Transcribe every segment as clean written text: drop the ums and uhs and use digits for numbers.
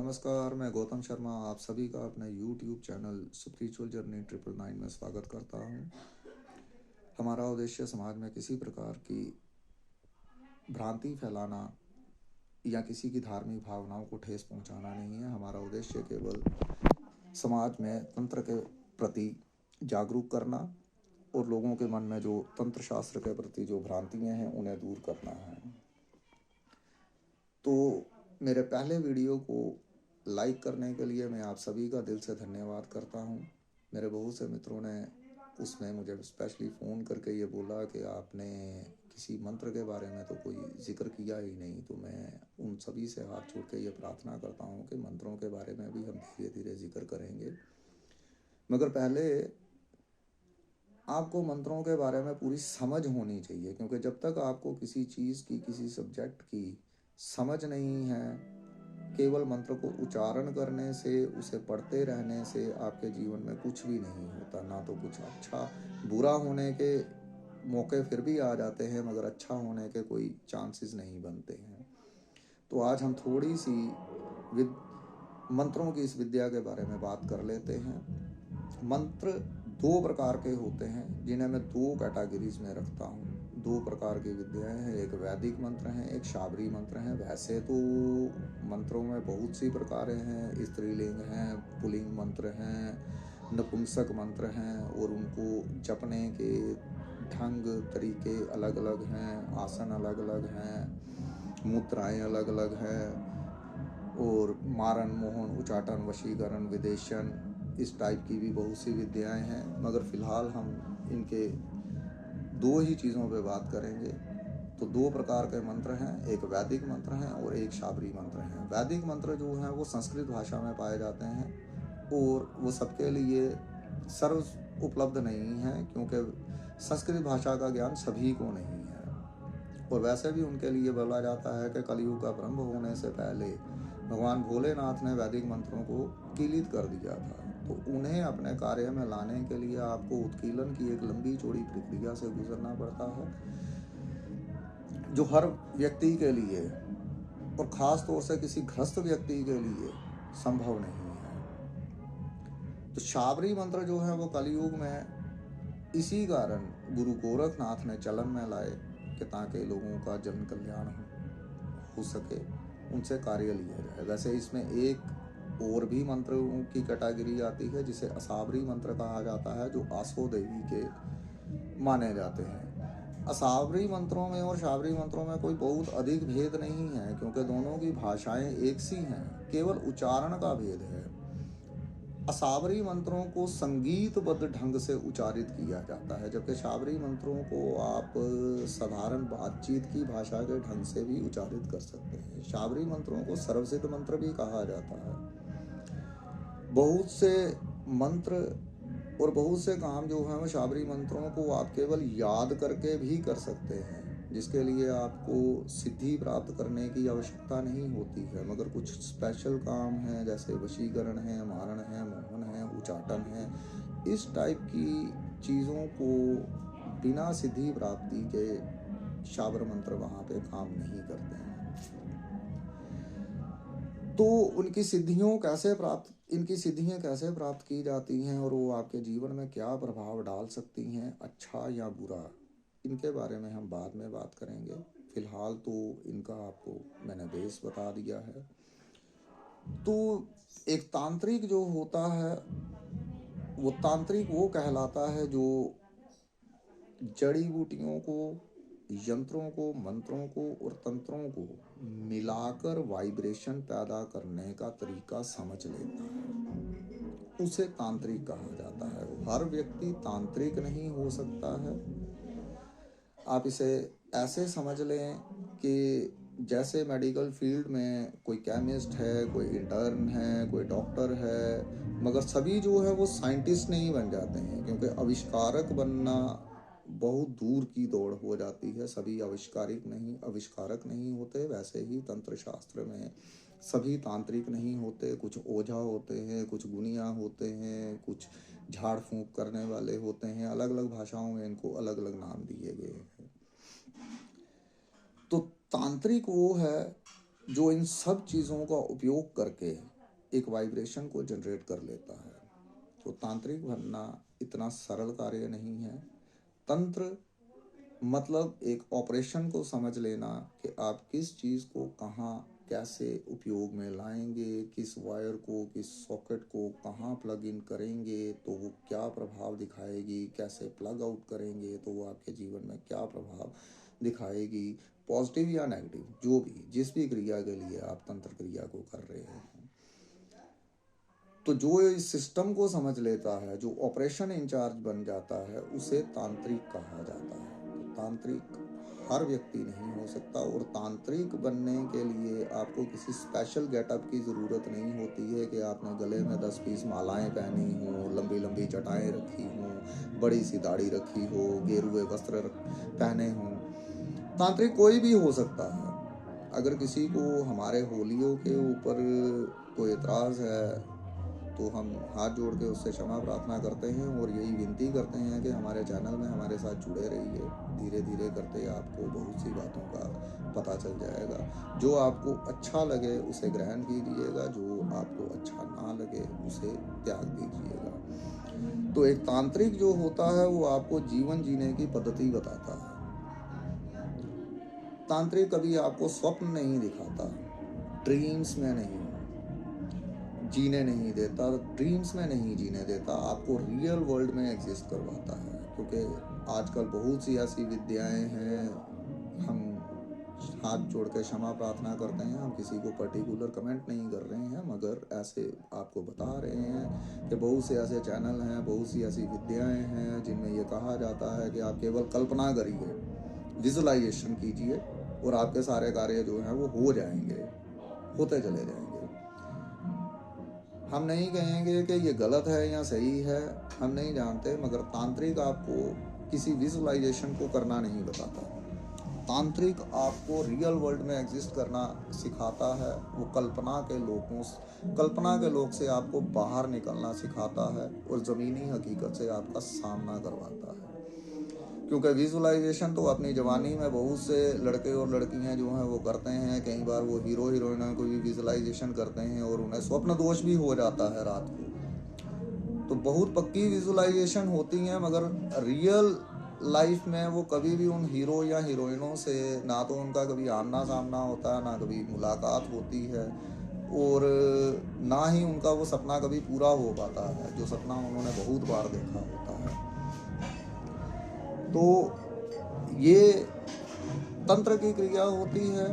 नमस्कार, मैं गौतम शर्मा आप सभी का अपने YouTube चैनल स्पिरिचुअल जर्नी 999 में स्वागत करता हूँ। हमारा उद्देश्य समाज में किसी प्रकार की भ्रांति फैलाना या किसी की धार्मिक भावनाओं को ठेस पहुँचाना नहीं है। हमारा उद्देश्य केवल समाज में तंत्र के प्रति जागरूक करना और लोगों के मन में जो तंत्र शास्त्र के प्रति जो भ्रांतियाँ हैं उन्हें दूर करना है। तो मेरे पहले वीडियो को लाइक करने के लिए मैं आप सभी का दिल से धन्यवाद करता हूं। मेरे बहुत से मित्रों ने उसमें मुझे स्पेशली फ़ोन करके ये बोला कि आपने किसी मंत्र के बारे में तो कोई जिक्र किया ही नहीं। तो मैं उन सभी से हाथ जोड़ के ये प्रार्थना करता हूं कि मंत्रों के बारे में भी हम धीरे धीरे जिक्र करेंगे, मगर पहले आपको मंत्रों के बारे में पूरी समझ होनी चाहिए, क्योंकि जब तक आपको किसी चीज़ की, किसी सब्जेक्ट की समझ नहीं है, केवल मंत्र को उच्चारण करने से, उसे पढ़ते रहने से आपके जीवन में कुछ भी नहीं होता। ना तो कुछ अच्छा, बुरा होने के मौके फिर भी आ जाते हैं, मगर अच्छा होने के कोई चांसेस नहीं बनते हैं। तो आज हम थोड़ी सी मंत्रों की इस विद्या के बारे में बात कर लेते हैं। मंत्र दो प्रकार के होते हैं, जिन्हें मैं दो कैटेगरीज में रखता हूँ। दो प्रकार की विद्याएं हैं, एक वैदिक मंत्र हैं, एक शाबरी मंत्र हैं। वैसे तो मंत्रों में बहुत सी प्रकारें हैं, स्त्रीलिंग हैं, पुल्लिंग मंत्र हैं, नपुंसक मंत्र हैं, और उनको जपने के ढंग तरीके अलग अलग हैं, आसन अलग अलग हैं, मुद्राएं अलग अलग हैं, और मारण, मोहन, उचाटन, वशीकरण, विदेशन, इस टाइप की भी बहुत सी विद्याएं हैं। मगर फिलहाल हम इनके दो ही चीज़ों पे बात करेंगे। तो दो प्रकार के मंत्र हैं, एक वैदिक मंत्र हैं और एक शाबरी मंत्र हैं। वैदिक मंत्र जो हैं वो संस्कृत भाषा में पाए जाते हैं और वो सबके लिए सर्व उपलब्ध नहीं है, क्योंकि संस्कृत भाषा का ज्ञान सभी को नहीं है। और वैसे भी उनके लिए बोला जाता है कि कलयुग का प्रारंभ होने से पहले भगवान भोलेनाथ ने वैदिक मंत्रों को कीलित कर दिया था। तो उन्हें अपने कार्य में लाने के लिए आपको उत्कीलन की एक लंबी चौड़ी प्रक्रिया से गुजरना पड़ता है, जो हर व्यक्ति के लिए और ख़ास तौर से किसी गृहस्थ व्यक्ति के लिए संभव नहीं है। तो शाबरी मंत्र जो है वो कलयुग में इसी कारण गुरु गोरखनाथ ने चलन में लाए कि ताकि लोगों का जन कल्याण हो सके, उनसे कार्य लिया जाए। वैसे इसमें एक और भी मंत्रों की कैटेगरी आती है, जिसे असाबरी मंत्र कहा जाता है, जो आसो देवी के माने जाते हैं। असाबरी मंत्रों में और शाबरी मंत्रों में कोई बहुत अधिक भेद नहीं है, क्योंकि दोनों की भाषाएं एक सी हैं, केवल उच्चारण का भेद है। असाबरी मंत्रों को संगीतबद्ध ढंग से उच्चारित किया जाता है, जबकि शाबरी मंत्रों को आप साधारण बातचीत की भाषा के ढंग से भी उच्चारित कर सकते हैं। शाबरी मंत्रों को सर्वसिद्ध मंत्र भी कहा जाता है। बहुत से मंत्र और बहुत से काम जो हैं वो शाबरी मंत्रों को आप केवल याद करके भी कर सकते हैं, जिसके लिए आपको सिद्धि प्राप्त करने की आवश्यकता नहीं होती है। मगर कुछ स्पेशल काम हैं, जैसे वशीकरण है, मारण है, मोहन है, उचाटन है, इस टाइप की चीज़ों को बिना सिद्धि प्राप्ति के शाबर मंत्र वहाँ पे काम नहीं करते हैं। तो इनकी सिद्धियाँ कैसे प्राप्त की जाती हैं और वो आपके जीवन में क्या प्रभाव डाल सकती हैं, अच्छा या बुरा, इनके बारे में हम बाद में बात करेंगे। फिलहाल तो इनका आपको मैंने बेस बता दिया है। तो एक तांत्रिक जो होता है, वो तांत्रिक वो कहलाता है जो जड़ी बूटियों को, यंत्रों को, मंत्रों को और तंत्रों को मिलाकर वाइब्रेशन पैदा करने का तरीका समझ लेता है, उसे तांत्रिक कहा जाता है। हर व्यक्ति तांत्रिक नहीं हो सकता है। आप इसे ऐसे समझ लें कि जैसे मेडिकल फील्ड में कोई केमिस्ट है, कोई इंटर्न है, कोई डॉक्टर है, मगर सभी जो है वो साइंटिस्ट नहीं बन जाते हैं, क्योंकि आविष्कारक बनना बहुत दूर की दौड़ हो जाती है। सभी आविष्कारक नहीं होते। वैसे ही तंत्र शास्त्र में सभी तांत्रिक नहीं होते। कुछ ओझा होते हैं, कुछ गुनिया होते हैं, कुछ झाड़ फूंक करने वाले होते हैं। अलग अलग भाषाओं में इनको अलग अलग नाम दिए गए हैं। तो तांत्रिक वो है जो इन सब चीज़ों का उपयोग करके एक वाइब्रेशन को जनरेट कर लेता है। तो तांत्रिक बनना इतना सरल कार्य नहीं है। तंत्र मतलब एक ऑपरेशन को समझ लेना कि आप किस चीज़ को कहाँ कैसे उपयोग में लाएंगे, किस वायर को, किस सॉकेट को कहाँ प्लग इन करेंगे तो वो क्या प्रभाव दिखाएगी, कैसे प्लग आउट करेंगे तो वो आपके जीवन में क्या प्रभाव दिखाएगी, पॉजिटिव या नेगेटिव, जो भी जिस भी क्रिया के लिए आप तंत्र क्रिया को कर रहे हैं। तो जो इस सिस्टम को समझ लेता है, जो ऑपरेशन इंचार्ज बन जाता है, उसे तांत्रिक कहा जाता है। तो तांत्रिक हर व्यक्ति नहीं हो सकता, और तांत्रिक बनने के लिए आपको किसी स्पेशल गेटअप की ज़रूरत नहीं होती है कि आपने गले में 10-20 मालाएं पहनी हों, लंबी लंबी जटाएं रखी हों, बड़ी सी दाढ़ी रखी हो, गेरुए वस्त्र पहने हों। तांत्रिक कोई भी हो सकता है। अगर किसी को हमारे होलियों के ऊपर कोई एतराज़ है तो हम हाथ जोड़ के उससे क्षमा प्रार्थना करते हैं और यही विनती करते हैं कि हमारे चैनल में हमारे साथ जुड़े रहिए। धीरे धीरे करते आपको बहुत सी बातों का पता चल जाएगा। जो आपको अच्छा लगे उसे ग्रहण कीजिएगा, जो आपको अच्छा ना लगे उसे त्याग दीजिएगा। तो एक तांत्रिक जो होता है वो आपको जीवन जीने की पद्धति बताता है। तांत्रिक कभी आपको स्वप्न नहीं दिखाता, ड्रीम्स में नहीं जीने नहीं देता, ड्रीम्स में नहीं जीने देता, आपको रियल वर्ल्ड में एग्जिस्ट करवाता है। क्योंकि आजकल बहुत सी ऐसी विद्याएं हैं, हम हाथ जोड़ के क्षमा प्रार्थना करते हैं, हम किसी को पर्टिकुलर कमेंट नहीं कर रहे हैं, मगर ऐसे आपको बता रहे हैं कि बहुत से ऐसे चैनल हैं, बहुत सी ऐसी विद्याएं हैं जिनमें ये कहा जाता है कि आप केवल कल्पना करिए, विजुलाइजेशन कीजिए और आपके सारे कार्य जो हैं वो हो जाएंगे, होते चले जाएंगे। हम नहीं कहेंगे कि ये गलत है या सही है, हम नहीं जानते, मगर तांत्रिक आपको किसी विजुअलाइजेशन को करना नहीं बताता। तांत्रिक आपको रियल वर्ल्ड में एग्जिस्ट करना सिखाता है। वो कल्पना के लोक से आपको बाहर निकलना सिखाता है और ज़मीनी हकीकत से आपका सामना करवाता है। क्योंकि विजुअलाइजेशन तो अपनी जवानी में बहुत से लड़के और लड़कियां जो हैं वो करते हैं। कई बार वो हीरो हीरोइनों को भी विजुअलाइजेशन करते हैं और उन्हें स्वप्न दोष भी हो जाता है रात को। तो बहुत पक्की विजुअलाइजेशन होती हैं, मगर रियल लाइफ में वो कभी भी उन हीरो या हीरोइनों से ना तो उनका कभी आमना सामना होता है, ना कभी मुलाकात होती है, और ना ही उनका वो सपना कभी पूरा हो पाता है जो सपना उन्होंने बहुत बार देखा होता है। तो ये तंत्र की क्रिया होती है।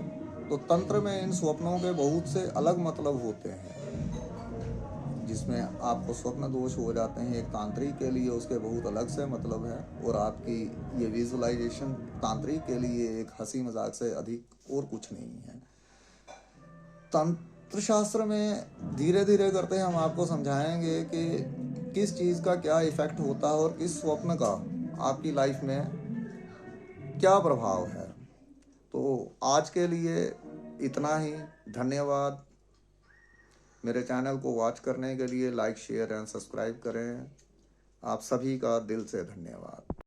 तो तंत्र में इन स्वप्नों के बहुत से अलग मतलब होते हैं, जिसमें आपको स्वप्न दोष हो जाते हैं। एक तांत्रिक के लिए उसके बहुत अलग से मतलब है, और आपकी ये विजुअलाइजेशन तांत्रिक के लिए एक हंसी मजाक से अधिक और कुछ नहीं है। तंत्र शास्त्र में धीरे धीरे करते हम आपको समझाएंगे कि किस चीज़ का क्या इफेक्ट होता है और किस स्वप्न का आपकी लाइफ में क्या प्रभाव है। तो आज के लिए इतना ही। धन्यवाद। मेरे चैनल को वॉच करने के लिए लाइक, शेयर एंड सब्सक्राइब करें। आप सभी का दिल से धन्यवाद।